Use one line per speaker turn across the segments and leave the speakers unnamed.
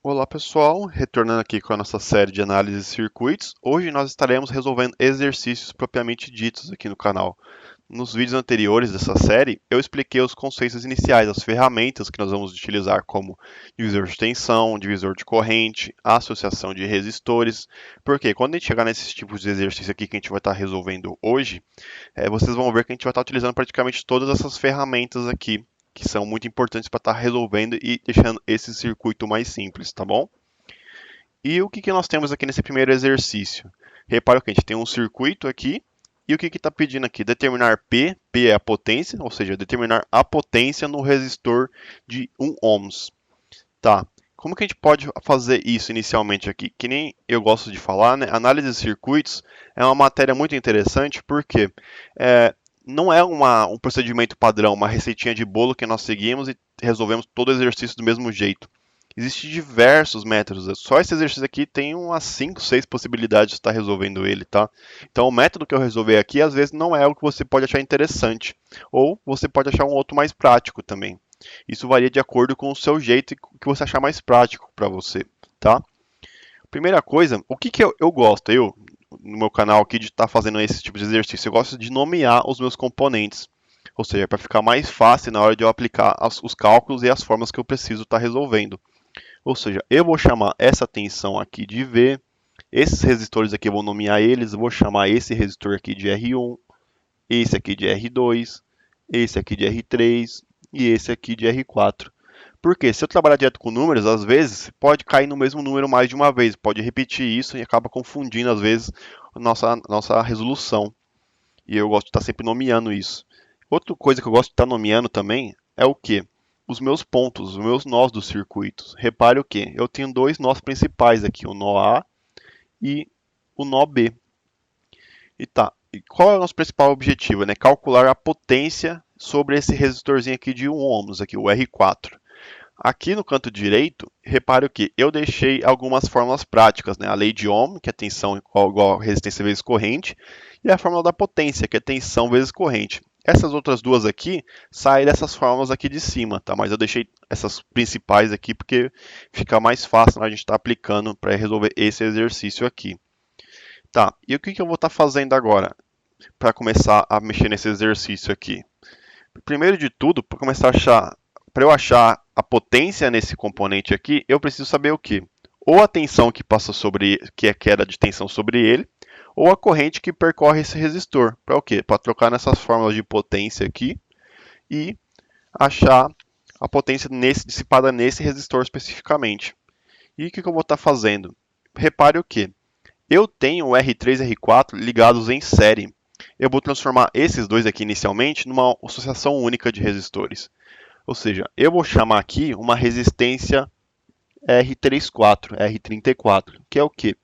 Olá pessoal, retornando aqui com a nossa série de análise de circuitos. Hoje nós estaremos resolvendo exercícios propriamente ditos aqui no canal. Nos vídeos anteriores dessa série, eu expliquei os conceitos iniciais, as ferramentas que nós vamos utilizar, como divisor de tensão, divisor de corrente, associação de resistores, porque quando a gente chegar nesses tipos de exercício aqui que a gente vai estar resolvendo hoje, vocês vão ver que a gente vai estar utilizando praticamente todas essas ferramentas aqui, que são muito importantes para estar resolvendo e deixando esse circuito mais simples, tá bom? E o que, que nós temos aqui nesse primeiro exercício? Repara que a gente tem um circuito aqui, e o que está pedindo aqui? Determinar P, P é a potência, ou seja, determinar a potência no resistor de 1 ohms. Tá, como que a gente pode fazer isso inicialmente aqui? Que nem eu gosto de falar, né? Análise de circuitos é uma matéria muito interessante porque não é um procedimento padrão, uma receitinha de bolo que nós seguimos e resolvemos todo o exercício do mesmo jeito. Existem diversos métodos. Só esse exercício aqui tem umas 5, 6 possibilidades de estar resolvendo ele, tá? Então, o método que eu resolvi aqui, às vezes, não é o que você pode achar interessante. Ou você pode achar um outro mais prático também. Isso varia de acordo com o seu jeito e o que você achar mais prático para você, tá? Primeira coisa, o que, que eu gosto? Eu, no meu canal aqui, de estar fazendo esse tipo de exercício, eu gosto de nomear os meus componentes. Ou seja, para ficar mais fácil na hora de eu aplicar os cálculos e as formas que eu preciso estar resolvendo. Ou seja, eu vou chamar essa tensão aqui de V, esses resistores aqui eu vou nomear eles, eu vou chamar esse resistor aqui de R1, esse aqui de R2, esse aqui de R3 e esse aqui de R4. Porque se eu trabalhar direto com números, às vezes pode cair no mesmo número mais de uma vez, pode repetir isso e acaba confundindo às vezes nossa resolução. E eu gosto de estar sempre nomeando isso. Outra coisa que eu gosto de estar nomeando também é o que? Os meus pontos, os meus nós dos circuitos. Repare o que? Eu tenho dois nós principais aqui, o nó A e o nó B. E tá. E qual é o nosso principal objetivo? Né? Calcular a potência sobre esse resistorzinho aqui de 1 ohms, aqui, o R4. Aqui no canto direito, repare o que eu deixei algumas fórmulas práticas, né? A lei de Ohm, que é tensão igual a resistência vezes corrente, e a fórmula da potência, que é tensão vezes corrente. Essas outras duas aqui saem dessas fórmulas aqui de cima, tá? Mas eu deixei essas principais aqui porque fica mais fácil a gente estar aplicando para resolver esse exercício aqui. Tá, e o que, que eu vou estar fazendo agora para começar a mexer nesse exercício aqui? Primeiro de tudo, para eu achar a potência nesse componente aqui, eu preciso saber o quê? Ou a tensão que passa sobre, que é queda de tensão sobre ele, ou a corrente que percorre esse resistor. Para o quê? Para trocar nessas fórmulas de potência aqui e achar a potência dissipada nesse resistor especificamente. E o que eu vou estar fazendo? Repare o que? Eu tenho o R3 e R4 ligados em série. Eu vou transformar esses dois aqui inicialmente numa associação única de resistores. Ou seja, eu vou chamar aqui uma resistência R34, R34, que é o quê?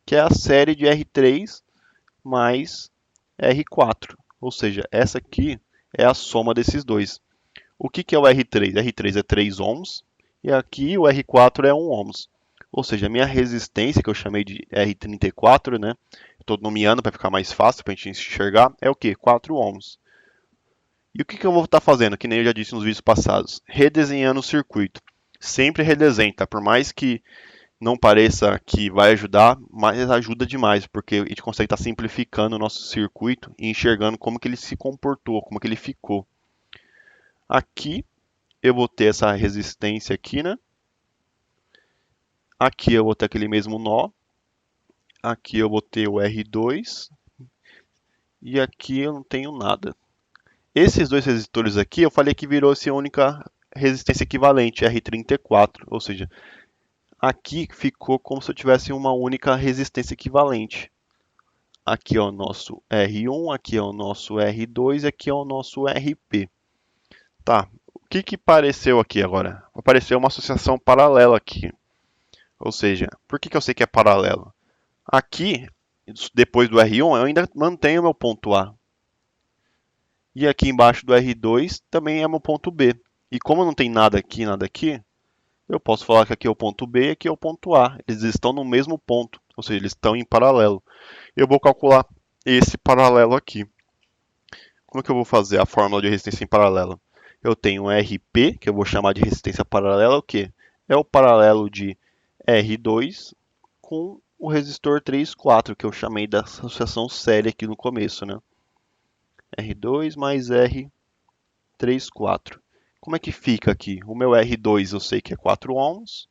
Que é a série de R3 mais R4. Ou seja, essa aqui é a soma desses dois. O que, que é o R3? R3 é 3 ohms e aqui o R4 é 1 ohms. Ou seja, a minha resistência, que eu chamei de R34, né? Estou nomeando para ficar mais fácil para a gente enxergar, é o que? 4 ohms. E o que, que eu vou estar fazendo? Que nem eu já disse nos vídeos passados, redesenhando o circuito. Sempre redesenha, tá? Por mais que não pareça que vai ajudar, mas ajuda demais, porque a gente consegue estar simplificando o nosso circuito e enxergando como que ele se comportou, como que ele ficou. Aqui eu vou ter essa resistência aqui, né? Aqui eu vou ter aquele mesmo nó. Aqui eu vou ter o R2 e aqui eu não tenho nada. Esses dois resistores aqui, eu falei que virou-se a única resistência equivalente, R34, ou seja, aqui ficou como se eu tivesse uma única resistência equivalente. Aqui é o nosso R1, aqui é o nosso R2 e aqui é o nosso RP. Tá, o que que apareceu aqui agora? Apareceu uma associação paralela aqui. Ou seja, por que que eu sei que é paralelo? Aqui, depois do R1, eu ainda mantenho meu ponto A. E aqui embaixo do R2 também é meu ponto B. E como não tem nada aqui, eu posso falar que aqui é o ponto B e aqui é o ponto A. Eles estão no mesmo ponto, ou seja, eles estão em paralelo. Eu vou calcular esse paralelo aqui. Como é que eu vou fazer a fórmula de resistência em paralelo? Eu tenho RP, que eu vou chamar de resistência paralela, o quê? É o paralelo de R2 com o resistor 3,4, que eu chamei da associação série aqui no começo, né? R2 mais R3,4. Como é que fica aqui? O meu R2 eu sei que é 4 ohms,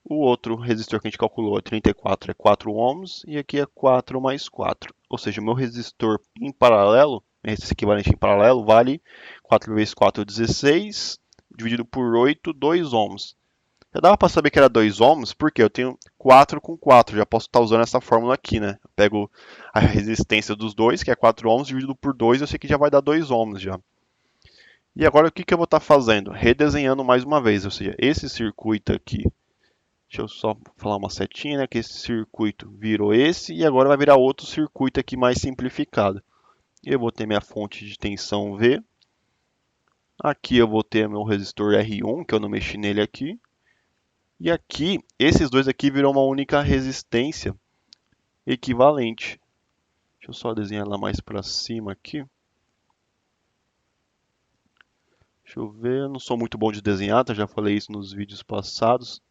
o outro resistor que a gente calculou, 34, é 4 ohms, e aqui é 4 mais 4. Ou seja, o meu resistor em paralelo, esse equivalente em paralelo, vale 4 vezes 4, 16, dividido por 8, 2 ohms. Já dava para saber que era 2 ohms, porque eu tenho 4 com 4, já posso estar usando essa fórmula aqui, né? Eu pego a resistência dos dois, que é 4 ohms, dividido por 2, eu sei que já vai dar 2 ohms já. E agora o que eu vou estar fazendo? Redesenhando mais uma vez, ou seja, esse circuito aqui. Deixa eu só falar uma setinha, né? Que esse circuito virou esse e agora vai virar outro circuito aqui mais simplificado. Eu vou ter minha fonte de tensão V. Aqui eu vou ter meu resistor R1, que eu não mexi nele aqui. E aqui, esses dois aqui viram uma única resistência equivalente. Deixa eu só desenhar ela mais para cima aqui. Deixa eu ver, eu não sou muito bom de desenhar, tá? Já falei isso nos vídeos passados.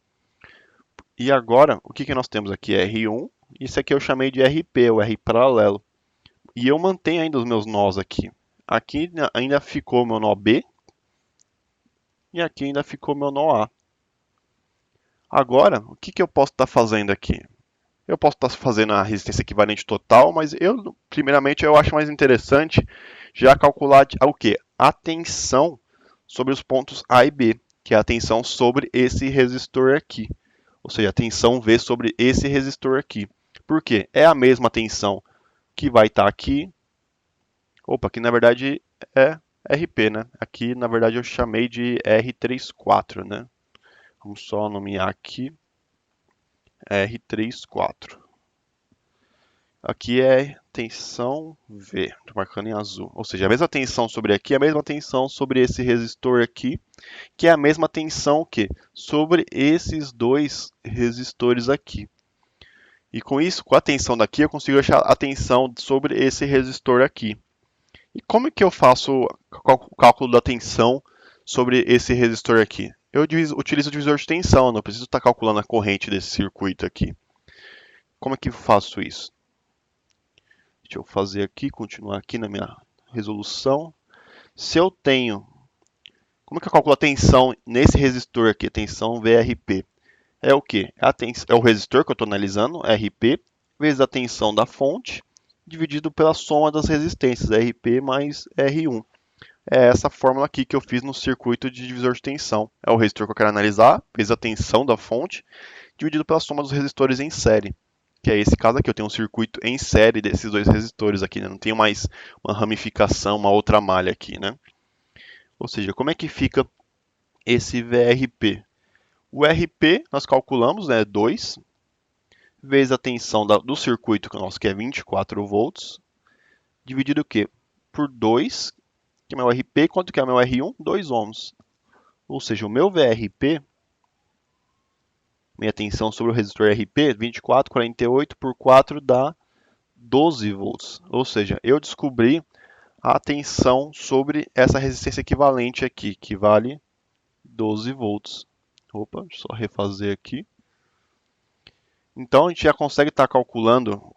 E agora, o que nós temos aqui? R1, isso aqui eu chamei de RP, o R paralelo. E eu mantenho ainda os meus nós aqui. Aqui ainda ficou meu nó B, e aqui ainda ficou meu nó A. Agora, o que eu posso estar fazendo aqui? Eu posso estar fazendo a resistência equivalente total, mas primeiramente, eu acho mais interessante já calcular o quê? A tensão sobre os pontos A e B, que é a tensão sobre esse resistor aqui. Ou seja, a tensão V sobre esse resistor aqui. Por quê? É a mesma tensão que vai estar aqui. Opa, aqui na verdade é RP, né? Aqui na verdade eu chamei de R34, né? Vamos só nomear aqui R34. Aqui é tensão V, estou marcando em azul. Ou seja, a mesma tensão sobre aqui, a mesma tensão sobre esse resistor aqui, que é a mesma tensão que sobre esses dois resistores aqui. E com isso, com a tensão daqui, eu consigo achar a tensão sobre esse resistor aqui. E como é que eu faço o cálculo da tensão sobre esse resistor aqui? Eu utilizo o divisor de tensão, não preciso estar calculando a corrente desse circuito aqui. Como é que eu faço isso? Deixa eu fazer aqui, continuar aqui na minha resolução. Se eu tenho... Como é que eu calculo a tensão nesse resistor aqui, a tensão VRP? É o quê? É o resistor que eu estou analisando, RP, vezes a tensão da fonte, dividido pela soma das resistências, RP mais R1. É essa fórmula aqui que eu fiz no circuito de divisor de tensão. É o resistor que eu quero analisar, vezes a tensão da fonte, dividido pela soma dos resistores em série. Que é esse caso aqui, eu tenho um circuito em série desses dois resistores aqui, né? Não tenho mais uma ramificação, uma outra malha aqui, né? Ou seja, como é que fica esse VRP? O RP nós calculamos, né, 2, vezes a tensão do circuito que nosso que é 24 volts, dividido o quê? Por 2, que é meu RP, quanto que é meu R1? 2 ohms. Ou seja, o meu VRP, minha tensão sobre o resistor RP, 24,48 por 4 dá 12 volts. Ou seja, eu descobri a tensão sobre essa resistência equivalente aqui, que vale 12 volts. Opa, deixa eu só refazer aqui. Então, a gente já consegue estar calculando,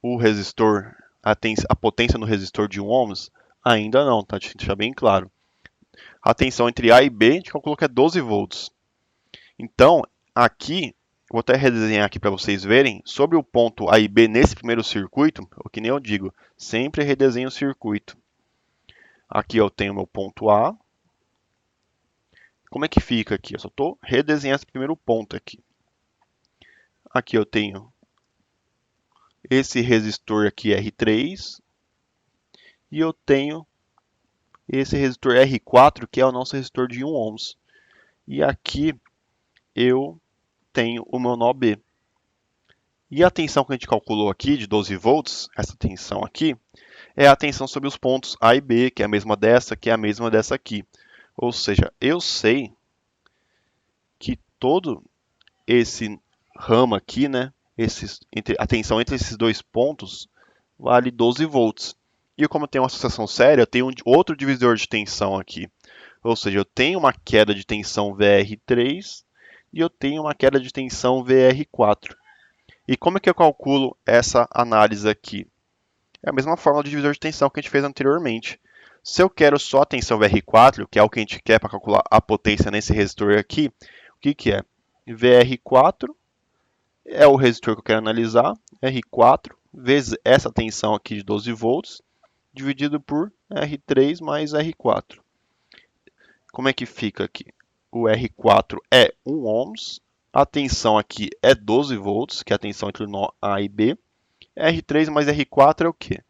o resistor, a potência no resistor de 1 ohms? Ainda não, tá? Deixa eu deixar bem claro. A tensão entre A e B, a gente calculou que é 12 volts. Então, aqui, vou até redesenhar aqui para vocês verem, sobre o ponto A e B nesse primeiro circuito, o que nem eu digo, sempre redesenho o circuito. Aqui eu tenho meu ponto A. Como é que fica aqui? Eu só estou redesenhando esse primeiro ponto aqui. Aqui eu tenho esse resistor aqui R3 e eu tenho esse resistor R4, que é o nosso resistor de 1 ohms. E aqui eu tenho o meu nó B. E a tensão que a gente calculou aqui, de 12 volts, essa tensão aqui, é a tensão sobre os pontos A e B, que é a mesma dessa, que é a mesma dessa aqui. Ou seja, eu sei que todo esse ramo aqui, né, a tensão entre esses dois pontos, vale 12 volts. E como eu tenho uma associação séria, eu tenho outro divisor de tensão aqui. Ou seja, eu tenho uma queda de tensão VR3 e eu tenho uma queda de tensão VR4. E como é que eu calculo essa análise aqui? É a mesma fórmula de divisor de tensão que a gente fez anteriormente. Se eu quero só a tensão VR4, que é o que a gente quer para calcular a potência nesse resistor aqui, o que, que é? VR4 é o resistor que eu quero analisar, R4 vezes essa tensão aqui de 12 volts, dividido por R3 mais R4. Como é que fica aqui? O R4 é 1 ohms, a tensão aqui é 12 volts, que é a tensão entre o nó A e B. R3 mais R4 é o quê?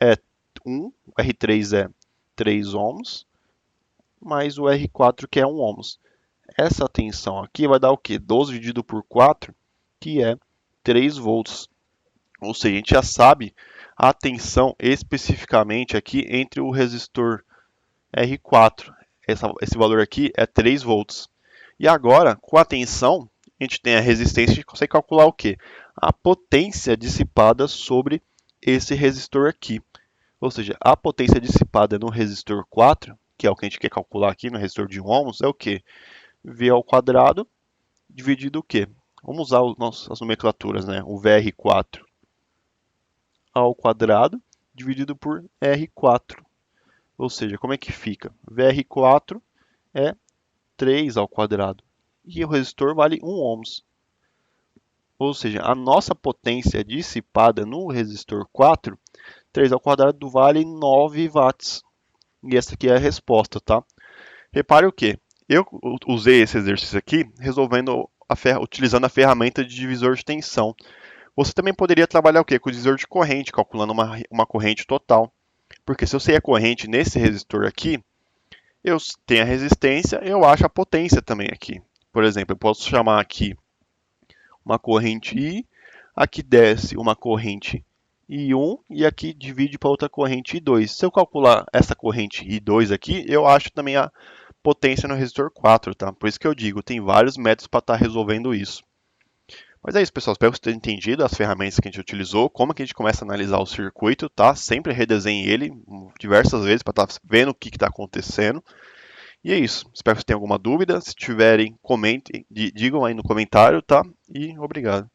É 1, R3 é 3 ohms, mais o R4 que é 1 ohms. Essa tensão aqui vai dar o quê? 12 dividido por 4, que é 3 volts. Ou seja, a gente já sabe a tensão especificamente aqui entre o resistor R4. Esse valor aqui é 3 volts. E agora, com a tensão, a gente tem a resistência, a gente consegue calcular o quê? A potência dissipada sobre esse resistor aqui. Ou seja, a potência dissipada no resistor 4, que é o que a gente quer calcular aqui no resistor de 1 ohms, é o quê? V ao quadrado dividido o quê? Vamos usar as nomenclaturas, né? O VR4 ao quadrado dividido por R4. Ou seja, como é que fica? VR4 é 3 ao quadrado. E o resistor vale 1 ohms. Ou seja, a nossa potência dissipada no resistor 4, 3 ao quadrado vale 9 watts. E essa aqui é a resposta, tá? Repare o que? Eu usei esse exercício aqui utilizando a ferramenta de divisor de tensão. Você também poderia trabalhar o quê? Com o divisor de corrente, calculando uma corrente total. Porque se eu sei a corrente nesse resistor aqui, eu tenho a resistência, eu acho a potência também aqui. Por exemplo, eu posso chamar aqui uma corrente I, aqui desce uma corrente I1 e aqui divide para outra corrente I2. Se eu calcular essa corrente I2 aqui, eu acho também a potência no resistor 4, tá? Por isso que eu digo, tem vários métodos para estar resolvendo isso. Mas é isso, pessoal. Espero que vocês tenham entendido as ferramentas que a gente utilizou, como que a gente começa a analisar o circuito, tá? Sempre redesenhe ele diversas vezes para estar vendo o que está acontecendo. E é isso. Espero que vocês tenham alguma dúvida. Se tiverem, comentem, digam aí no comentário, tá? E obrigado.